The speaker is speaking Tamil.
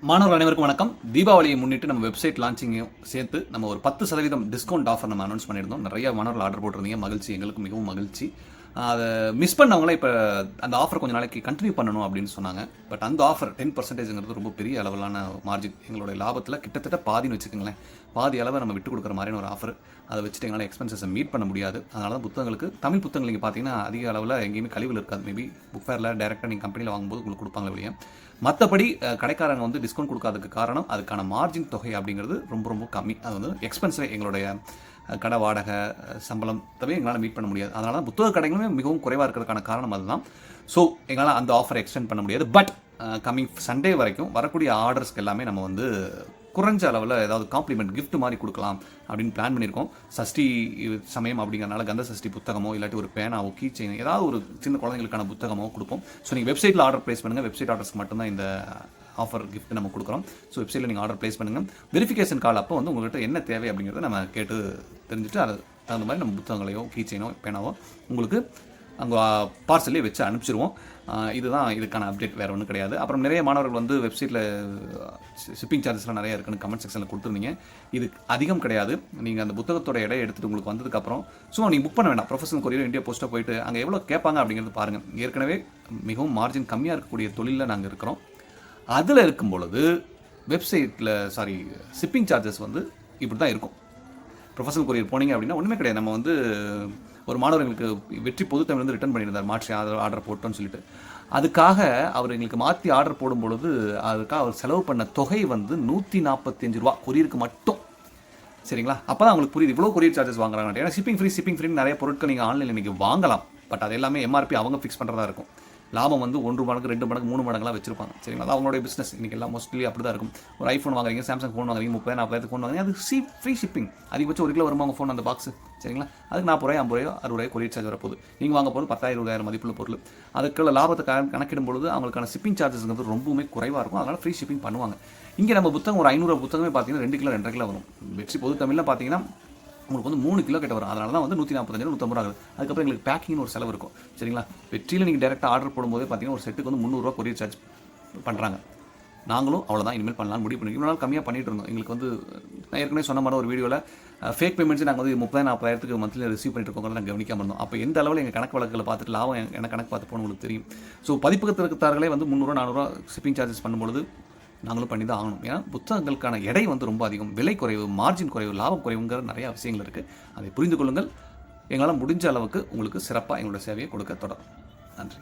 மாணவர்கள் அனைவருக்கும் வணக்கம். தீபாவளியை முன்னிட்டு நம்ம வெப்சைட் லான்ச்சிங்கையும் சேர்த்து நம்ம ஒரு 10% டிஸ்கவுண்ட் ஆஃபர் நம்ம அனௌன்ஸ் பண்ணியிருந்தோம். நிறைய மாணவர்கள் ஆர்டர் போட்டிருந்தீங்க. மகிழ்ச்சி, எங்களுக்கு மிகவும் மகிழ்ச்சி. அதை மிஸ் பண்ணவங்களே இப்போ அந்த ஆஃபர் கொஞ்சம் நாளைக்கு கண்டினியூ பண்ணணும் அப்படின்னு சொன்னாங்க. பட் அந்த ஆஃபர் 10%ங்கிறது ரொம்ப பெரிய அளவிலான மார்ஜின். எங்களுடைய லாபத்தில் கிட்டத்தட்ட பாதின்னு வச்சுக்கோங்களேன். பாதி அளவை நம்ம விட்டு கொடுக்குற மாதிரியான ஒரு ஆஃபர். அதை வச்சுட்டு எங்களால் எக்ஸ்பென்சஸை மீட் பண்ண முடியாது. அதனால தான் புத்தகங்களுக்கு தமிழ் புத்தகங்கள் நீங்கள் பார்த்தீங்கன்னா அதிக அளவில் எங்கேயுமே கழிவில் இருக்காது. மேபி புக் ஃபேரில் டேரெக்டாக நீங்கள் கம்பெனியில் வாங்கும்போது உங்களுக்கு கொடுப்பாங்க வெளியே. மற்றபடி கடைக்காரங்க வந்து டிஸ்கவுண்ட் கொடுக்காததுக்கு காரணம் அதுக்கான மார்ஜின் தொகை அப்படிங்கிறது ரொம்ப ரொம்ப கம்மி. அது வந்து எக்ஸ்பென்ஸை எங்களுடைய கடை வாடகை சம்பளம் தவிர எங்களால் மீட் பண்ண முடியாது. அதனால தான் புத்தக கடைகளுமே மிகவும் குறைவாக இருக்கிறதுக்கான காரணம் அதுதான். ஸோ எங்களால் அந்த ஆஃபரை எக்ஸ்டெண்ட் பண்ண முடியாது. பட் கம்மிங் சண்டே வரைக்கும் வரக்கூடிய ஆர்டர்ஸ்க்கு எல்லாமே நம்ம வந்து குறைஞ்ச அளவில் ஏதாவது காம்ப்ளிமெண்ட் கிஃப்ட் மாதிரி கொடுக்கலாம் அப்படின்னு பிளான் பண்ணியிருக்கோம். சஷ்டி சமயம் அப்படிங்கிறனால கந்த சஷ்டி புத்தகமோ இல்லாட்டி ஒரு பேனாவோ கீ செயின் ஏதாவது ஒரு சின்ன குழந்தைங்களுக்கான புத்தகமோ கொடுப்போம். ஸோ நீங்கள் வெப்சைட்டில் ஆர்டர் ப்ளேஸ் பண்ணுங்கள். வெப்சைட் ஆர்டர்ஸ்க்கு மட்டும்தான் இந்த ஆஃபர் கிஃப்ட் நம்ம கொடுக்குறோம். ஸோ வெப்சைட்டில் நீங்கள் ஆர்டர் ப்ளேஸ் பண்ணுங்கள். வெரிஃபிகேஷன் கால் அப்போ வந்து உங்கள்கிட்ட என்ன தேவை அப்படிங்கிறத நம்ம கேட்டு தெரிஞ்சுட்டு அது தகுந்த மாதிரி நம்ம புத்தகங்களையோ கீ செயினோ பேனாவோ உங்களுக்கு அங்கே பார்சல்லே வச்சு அனுப்பிச்சிடுவோம். இதுதான் இதுக்கான அப்டேட், வேறு ஒன்றும் கிடையாது. அப்புறம் நிறைய மாணவர்கள் வந்து வெப்சைட்டில் ஷிப்பிங் சார்ஜஸ்லாம் நிறையா இருக்குன்னு கமெண்ட் செக்ஷனில் கொடுத்துருந்தீங்க. இது அதிகம் கிடையாது. நீங்கள் அந்த புத்தகத்தோட எடையை எடுத்துகிட்டு உங்களுக்கு வந்ததுக்கப்புறம் சும்மா நீங்கள் புக் பண்ண வேண்டாம். ப்ரொஃபஷனல் கொரியர் இந்தியா போஸ்ட்டாக போயிட்டு அங்கே எவ்வளோ கேட்பாங்க அப்படிங்கிறது பாருங்கள். ஏற்கனவே மிகவும் மார்ஜின் கம்மியாக இருக்கக்கூடிய தொழிலில் நாங்கள் இருக்கிறோம். அதில் இருக்கும் பொழுது வெப்சைட்டில் ஷிப்பிங் சார்ஜஸ் வந்து இப்படி தான் இருக்கும். ப்ரொஃபஷனல் கொரியர் போனீங்க அப்படின்னா ஒன்றுமே கிடையாது. நம்ம வந்து ஒரு மாணவர் எங்களுக்கு வெற்றி பொது தமிழ் வந்து ரிட்டர்ன் பண்ணியிருந்தார், மாற்றி ஆர்டர் போட்டோன்னு சொல்லிட்டு. அதுக்காக அவர் எங்களுக்கு மாற்றி ஆர்டர் போடும்பொழுது அதுக்காக அவர் செலவு பண்ண தொகை வந்து 145 ரூபா கொரியருக்கு மட்டும். சரிங்களா? அப்போ தான் உங்களுக்கு புரியுது இவ்வளோ கொரியர் சார்ஜஸ் வாங்குறாங்க. ஏன்னா ஷிப்பிங் ஃப்ரீ நிறைய பொருட்கள் நீங்கள் ஆன்லைனில் இன்றைக்கி வாங்கலாம். பட் அது எல்லாமே எம்ஆர்பி அவங்க ஃபிக்ஸ் பண்ணுறதா இருக்கும். லாபம் வந்து 1 மடங்கு 2 மடங்கு 3 மடங்குலாம் வச்சிருப்பாங்க. சரிங்களா? அது அவங்களுடைய பிஸ்னஸ். இன்றைக்கி எல்லாம் மோஸ்ட்லி அப்படி தான் இருக்கும். ஒரு ஐஃபோன் வாங்குறீங்க, சாம்சங் ஃபோன் வாங்குறீங்க, 30,000-40,000 ஃபோன் வாங்குறீங்க, அது ஃப்ரீ ஷிப்பிங். அதிகபட்சம் 1 கிலோ வருமா உங்கள் ஃபோன் அந்த பாக்ஸ். சரிங்களா? அதுக்கு 40 ரூபாய் 50 ரூபாய் 60 ரூபாய் கொரியர் சார்ஜ் வரப்போகுது. நீங்கள் வாங்க போகிறது 10,000-20,000 மதிப்புள்ள பொருள். அதுக்குள்ள லாபத்தை கணக்கிடும் பொழுது அவங்களுக்கான ஷிப்பிங் சார்ஜஸ்ங்கிறது ரொம்பவுமே குறைவாக இருக்கும். அதனால் ஃப்ரீ ஷிப்பிங் பண்ணுவாங்க. இங்கே நம்ம புத்தகம் ஒரு 500 புத்தகமே பார்த்தீங்கன்னா 2 கிலோ 2.5 கிலோ வரும். வெற்றி பொது தமிழில் பார்த்தீங்கன்னா உங்களுக்கு வந்து 3 கிலோ கிட்ட வரும். அதனால தான் வந்து 145 150 ரூபா ஆகுது. அதுக்கப்புறம் எங்களுக்கு பேக்கிங்னு ஒரு செலவு இருக்கும். சரிங்களா? வெற்றியில் நீங்கள் டேரெக்டாக ஆர்டர் போடும்போது பார்த்தீங்கன்னா ஒரு செட்டுக்கு வந்து 300 ரூபா கொரியர் சார்ஜ் பண்ணுறாங்க. நாங்களும் அவ்வளோதான் இனிமேல் பண்ணலாம்னு முடிவு பண்ணி இவ்வளோ நாள் கம்மியாக பண்ணிட்டு இருந்தோம். எங்களுக்கு வந்து நான் ஏற்கனவே சொன்ன மாதிரி ஒரு வீடியோவில் ஃபேக் பேமெண்ட்ஸ் நாங்கள் வந்து 30,000-40,000 மந்த்லி ரிசீவ் பண்ணிட்டு இருக்கோம். நாங்கள் கவனிக்காமல் இருந்தோம். அப்போ எந்த அளவில் எங்கள் கணக்கு வழக்குகளை பார்த்துட்டு லாபம் என்ன கணக்கு பார்த்து போகணும் உங்களுக்கு தெரியும். ஸோ பதிப்பகத்திற்காரர்களே வந்து 300-400 ரூபா ஷிப்பிங் சார்ஜஸ் பண்ணும்பொழுது நாங்களும் பண்ணி தான் ஆகணும். ஏன்னா புத்தகங்களுக்கான எடை வந்து ரொம்ப அதிகம், விலை குறைவு, மார்ஜின் குறைவு, லாபம் குறைவுங்கிற நிறையா விஷயங்கள் இருக்குது. அதை புரிந்து கொள்ளுங்கள். எங்களால் முடிஞ்ச அளவுக்கு உங்களுக்கு சிறப்பாக எங்களோட சேவையை கொடுக்க தொடரும். நன்றி.